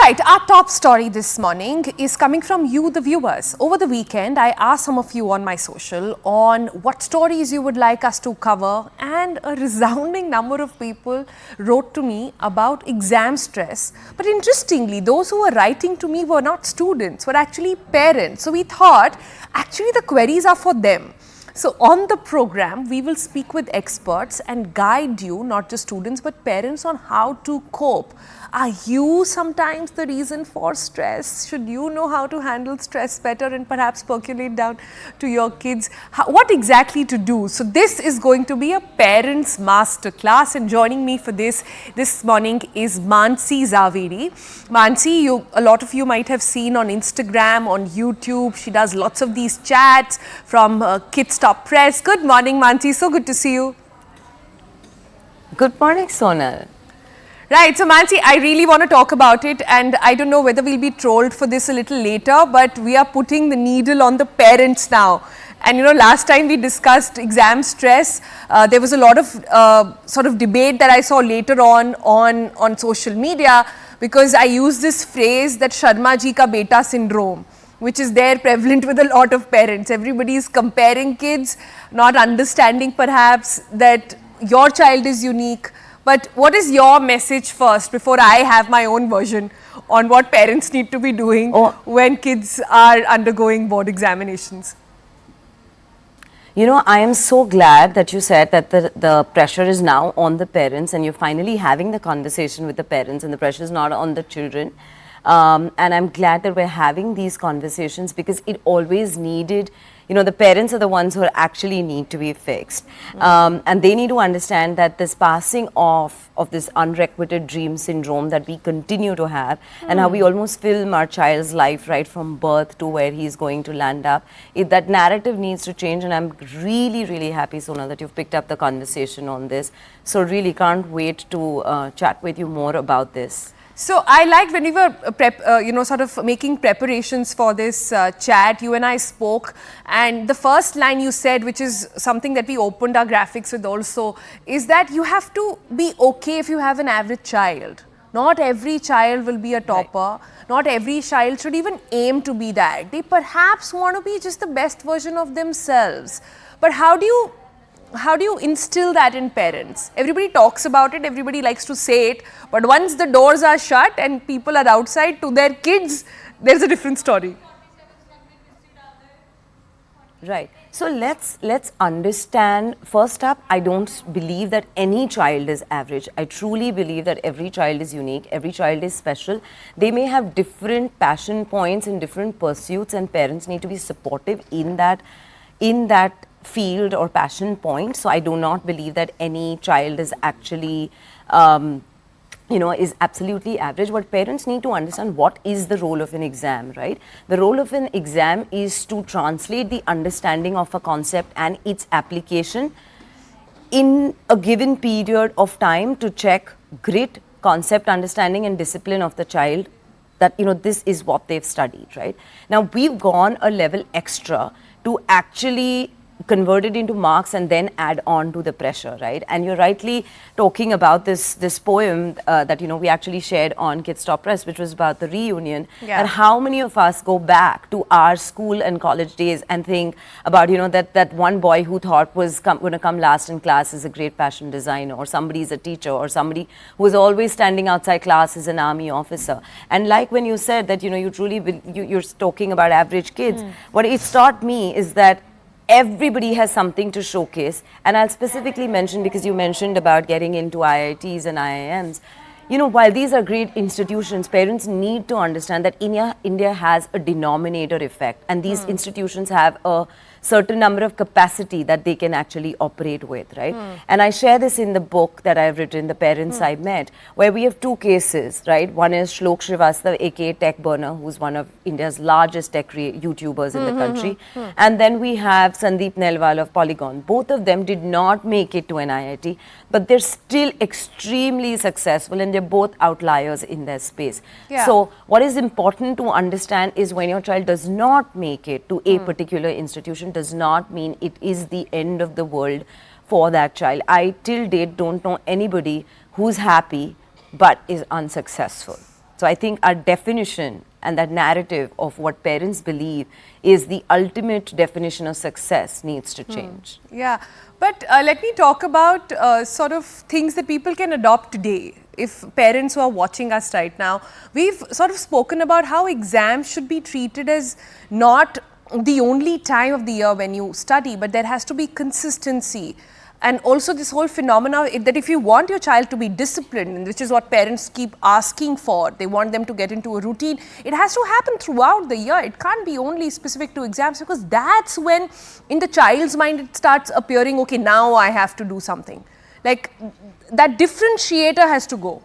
right, our top story this morning is coming from you, the viewers. Over the weekend, I asked some of you on my social on what stories you would like us to cover, and a resounding number of people wrote to me about exam stress. But interestingly, those who were writing to me were not students, were actually parents. So we thought, actually the queries are for them. So on the program, we will speak with experts and guide you, not just students, but parents, on how to cope. Are you sometimes the reason for stress? Should you know how to handle stress better and perhaps percolate down to your kids? What exactly to do? So this is going to be a parents masterclass, and joining me for this morning is Mansi Zaveri. Mansi, a lot of you might have seen on Instagram, on YouTube. She does lots of these chats from Kids Top Press. Good morning, Mansi. So good to see you. Good morning, Sonal. Right, so Mansi, I really want to talk about it, and I don't know whether we'll be trolled for this a little later, but we are putting the needle on the parents now. And you know, last time we discussed exam stress, there was a lot of sort of debate that I saw later on social media, because I used this phrase that Sharma ji ka beta syndrome, which is there prevalent with a lot of parents. Everybody is comparing kids, not understanding perhaps that your child is unique. But what is your message first, before I have my own version on what parents need to be doing when kids are undergoing board examinations? You know, I am so glad that you said that the pressure is now on the parents, and you're finally having the conversation with the parents, and the pressure is not on the children. And I'm glad that we're having these conversations, because it always needed. You know, the parents are the ones who actually need to be fixed. And they need to understand that this passing off of this unrequited dream syndrome that we continue to have, and how we almost film our child's life right from birth to where he's going to land up, that narrative needs to change. And I'm really, really happy, Sonal, that you've picked up the conversation on this. So really can't wait to chat with you more about this. So I liked when we were sort of making preparations for this chat, you and I spoke, and the first line you said, which is something that we opened our graphics with also, is that you have to be okay if you have an average child. Not every child will be a topper. Right. Not every child should even aim to be that. They perhaps want to be just the best version of themselves. But how do you instill that in parents? Everybody talks about it, everybody likes to say it, but once the doors are shut and people are outside, to their kids, there's a different story. Right. So let's understand. First up, I don't believe that any child is average. I truly believe that every child is unique, every child is special. They may have different passion points and different pursuits, and parents need to be supportive in that field or passion point. So I do not believe that any child is actually is absolutely average. But parents need to understand what is the role of an exam, right? The role of an exam is to translate the understanding of a concept and its application in a given period of time, to check grit, concept understanding and discipline of the child, that this is what they've studied, right? Now we've gone a level extra to actually convert it into marks and then add on to the pressure, right? And you're rightly talking about this poem that we actually shared on Kids Top Press, which was about the reunion. Yeah. And how many of us go back to our school and college days and think about that one boy who thought was going to come last in class is a great fashion designer, or somebody is a teacher, or somebody who is always standing outside class is an army officer. And like when you said that you're talking about average kids, what it's taught me is that everybody has something to showcase. And I'll specifically mention, because you mentioned about getting into IITs and IIMs, while these are great institutions, parents need to understand that India has a denominator effect, and these institutions have a certain number of capacity that they can actually operate with, right? And I share this in the book that I've written, The Parents I Met, where we have two cases, right? One is Shlok Srivastava, aka Tech Burner, who's one of India's largest tech YouTubers in the country. And then we have Sandeep Nelwal of Polygon. Both of them did not make it to an IIT, but they're still extremely successful, and they're both outliers in their space. Yeah. So what is important to understand is, when your child does not make it to a particular institution, does not mean it is the end of the world for that child. I till date don't know anybody who's happy but is unsuccessful. So I think our definition and that narrative of what parents believe is the ultimate definition of success needs to change. Yeah, but let me talk about sort of things that people can adopt today. If parents who are watching us right now, we've sort of spoken about how exams should be treated as not the only time of the year when you study, but there has to be consistency. And also this whole phenomena that if you want your child to be disciplined, which is what parents keep asking for, they want them to get into a routine, it has to happen throughout the year. It can't be only specific to exams, because that's when in the child's mind it starts appearing, okay, now I have to do something. Like that differentiator has to go.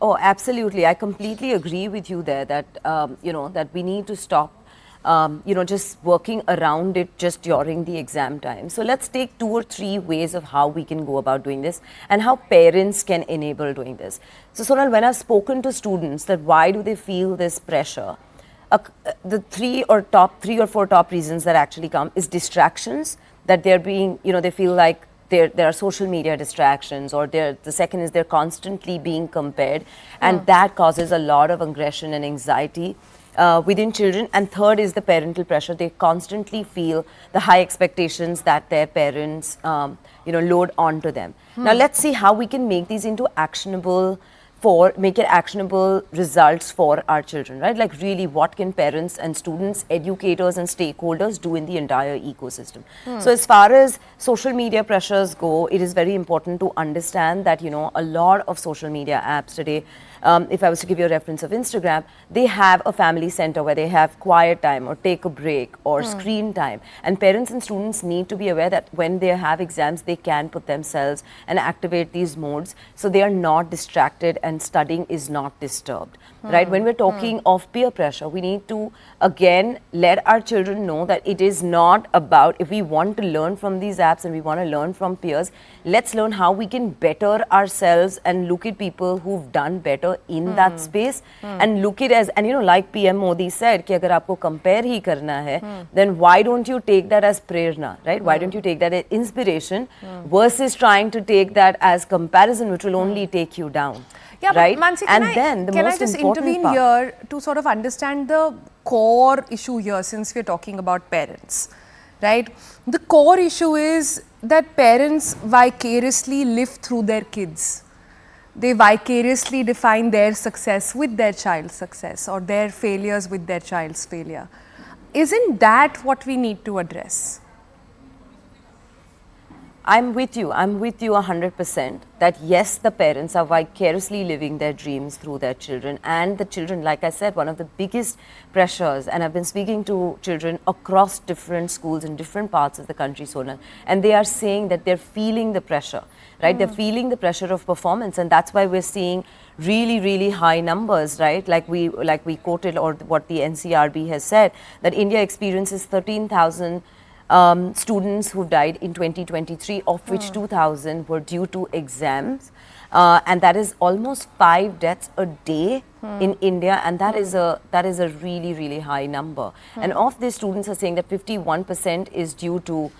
Oh, absolutely. I completely agree with you there that, that we need to stop just working around it just during the exam time. So let's take 2 or 3 ways of how we can go about doing this and how parents can enable doing this. So Sonal, when I've spoken to students that why do they feel this pressure, the 3 or 4 top reasons that actually come is distractions, that they're being, they feel like there are social media distractions, or the second is they're constantly being compared, and that causes a lot of aggression and anxiety within children. And third is the parental pressure. They constantly feel the high expectations that their parents load onto them. Now let's see how we can make these into actionable results for our children, right? Like really, what can parents and students, educators and stakeholders do in the entire ecosystem? So as far as social media pressures go, it is very important to understand that, a lot of social media apps today, if I was to give you a reference of Instagram, they have a family center where they have quiet time or take a break or screen time. And parents and students need to be aware that when they have exams, they can put themselves and activate these modes so they are not distracted and studying is not disturbed. Right? When we're talking of peer pressure, we need to again let our children know that it is not about, if we want to learn from these apps and we want to learn from peers, let's learn how we can better ourselves and look at people who've done better in that space and look it as, and like PM Modi said, कि अगर आपको compare ही करना है, then why don't you take that as prerna, right? Why don't you take that as inspiration versus trying to take that as comparison, which will only take you down. Yeah, right? But Mansi, can I just intervene here to sort of understand the core issue here, since we're talking about parents, right? The core issue is that parents vicariously live through their kids. They vicariously define their success with their child's success or their failures with their child's failure. Isn't that what we need to address? I'm with you 100% that yes, the parents are vicariously living their dreams through their children, and the children, like I said, one of the biggest pressures, and I've been speaking to children across different schools in different parts of the country, Sonal, and they are saying that they're feeling the pressure, right? They're feeling the pressure of performance, and that's why we're seeing really, really high numbers, right? Like we quoted, or what the NCRB has said, that India experiences 13,000 students who died in 2023, of which 2,000 were due to exams, and that is almost 5 deaths a day in India, and that is a really, really high number. And of these, students are saying that 51% is due to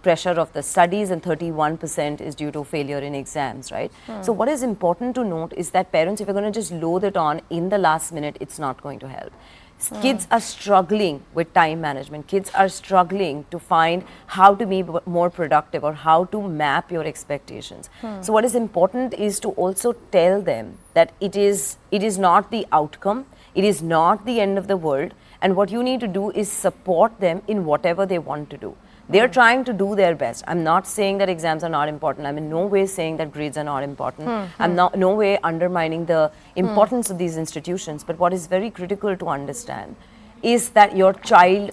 pressure of the studies and 31% is due to failure in exams, right? So what is important to note is that parents, if you're going to just load it on in the last minute, it's not going to help. Kids are struggling with time management. Kids are struggling to find how to be more productive or how to map your expectations. So what is important is to also tell them that it is not the outcome, it is not the end of the world, and what you need to do is support them in whatever they want to do. They're trying to do their best. I'm not saying that exams are not important. I'm in no way saying that grades are not important. I'm no way undermining the importance of these institutions. But what is very critical to understand is that your child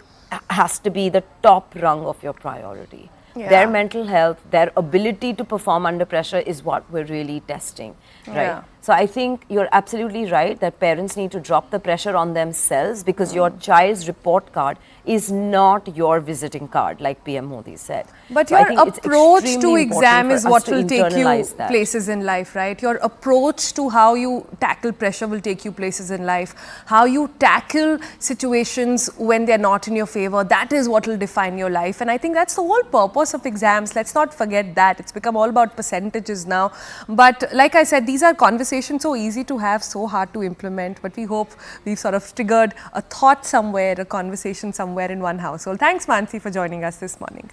has to be the top rung of your priority. Yeah. Their mental health, their ability to perform under pressure is what we're really testing, right? Yeah. So I think you're absolutely right that parents need to drop the pressure on themselves, because your child's report card is not your visiting card, like PM Modi said. But so your approach to exam is what will take you places in life, right? Your approach to how you tackle pressure will take you places in life. How you tackle situations when they're not in your favor, that is what will define your life. And I think that's the whole purpose of exams. Let's not forget that. It's become all about percentages now. But like I said, these are conversations conversation so easy to have, so hard to implement, but we hope we've sort of triggered a thought somewhere, a conversation somewhere in one household. Thanks, Mansi, for joining us this morning.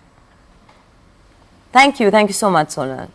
Thank you so much, Sonal.